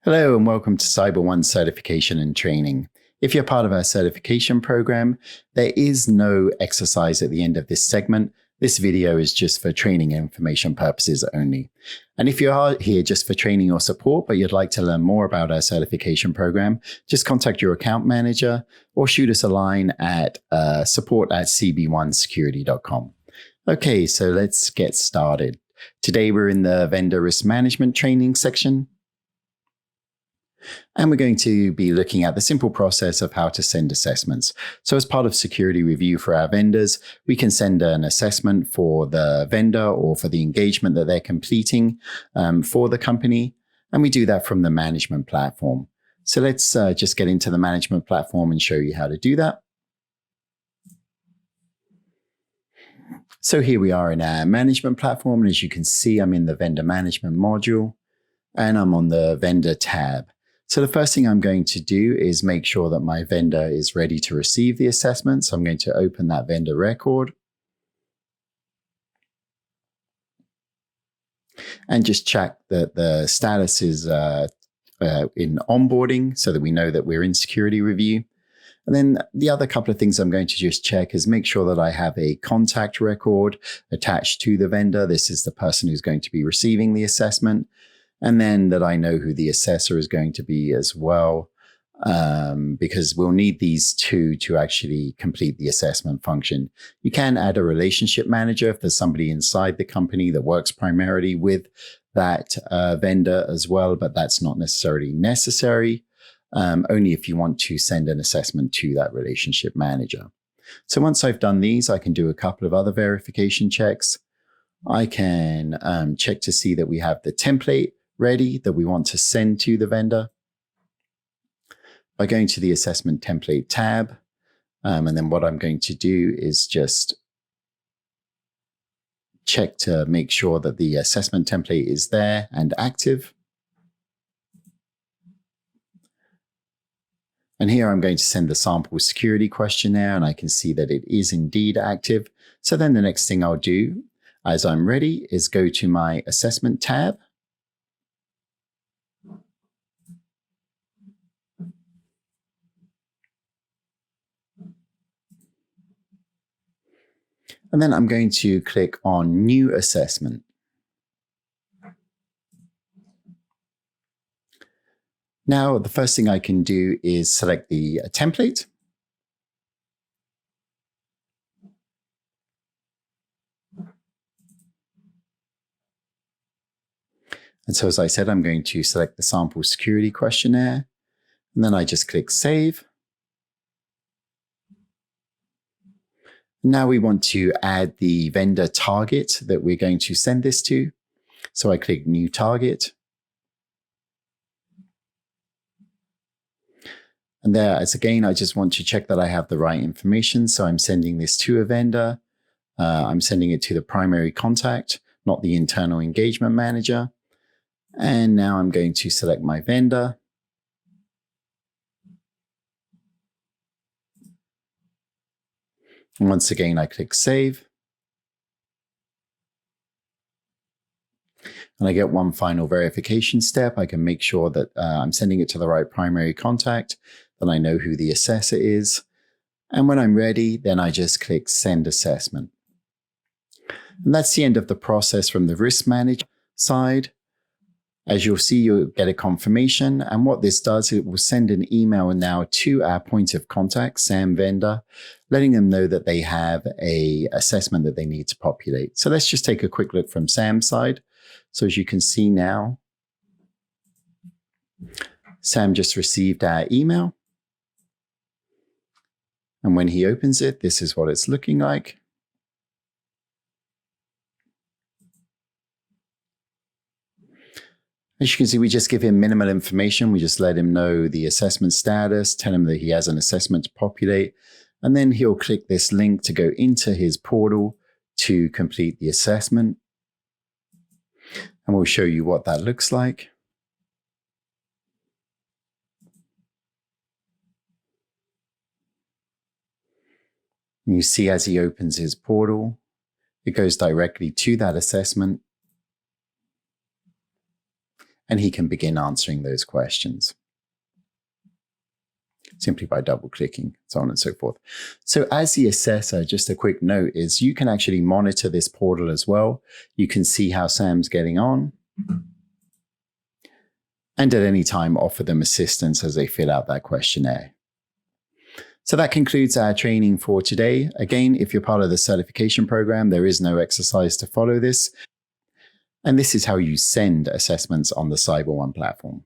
Hello and welcome to CyberOne Certification and Training. If you're part of our certification program, there is no exercise at the end of this segment. This video is just for training and information purposes only. And if you are here just for training or support, but you'd like to learn more about our certification program, just contact your account manager or shoot us a line at support@cb1security.com. Okay, so let's get started. Today we're in the vendor risk management training section. And we're going to be looking at the simple process of how to send assessments. So as part of security review for our vendors, we can send an assessment for the vendor or for the engagement that they're completing for the company. And we do that from the management platform. So let's just get into the management platform and show you how to do that. So here we are in our management platform. And as you can see, I'm in the vendor management module and I'm on the vendor tab. So the first thing I'm going to do is make sure that my vendor is ready to receive the assessment. So I'm going to open that vendor record and just check that the status is in onboarding so that we know that we're in security review. And then the other couple of things I'm going to just check is make sure that I have a contact record attached to the vendor. This is the person who's going to be receiving the assessment. And then that I know who the assessor is going to be as well, because we'll need these two to actually complete the assessment function. You can add a relationship manager if there's somebody inside the company that works primarily with that vendor as well, but that's not necessarily necessary, only if you want to send an assessment to that relationship manager. So once I've done these, I can do a couple of other verification checks. I can check to see that we have the template ready that we want to send to the vendor by going to the assessment template tab. And then what I'm going to do is just check to make sure that the assessment template is there and active. And here I'm going to send the sample security questionnaire and I can see that it is indeed active. So then the next thing I'll do as I'm ready is go to my assessment tab. And then I'm going to click on New Assessment. Now, the first thing I can do is select the template. And so as I said, I'm going to select the sample security questionnaire. And then I just click Save. Now we want to add the vendor target that we're going to send this to. So I click New Target. And there, as again, I just want to check that I have the right information. So I'm sending this to a vendor. I'm sending it to the primary contact, not the internal engagement manager. And now I'm going to select my vendor. And once again, I click Save. And I get one final verification step. I can make sure that I'm sending it to the right primary contact, that I know who the assessor is. And when I'm ready, then I just click Send Assessment. And that's the end of the process from the risk manager side. As you'll see, you'll get a confirmation. And what this does, it will send an email now to our point of contact, SAM vendor, letting them know that they have an assessment that they need to populate. So let's just take a quick look from SAM's side. So as you can see now, Sam just received our email. And when he opens it, this is what it's looking like. As you can see, we just give him minimal information. We just let him know the assessment status, tell him that he has an assessment to populate, and then he'll click this link to go into his portal to complete the assessment. And we'll show you what that looks like. And you see as he opens his portal, it goes directly to that assessment. and he can begin answering those questions simply by double clicking, so on and so forth. So as the assessor, just a quick note is you can actually monitor this portal as well. You can see how Sam's getting on, and at any time offer them assistance as they fill out that questionnaire. So that concludes our training for today. Again, if you're part of the certification program, there is no exercise to follow this. And this is how you send assessments on the CyberOne platform.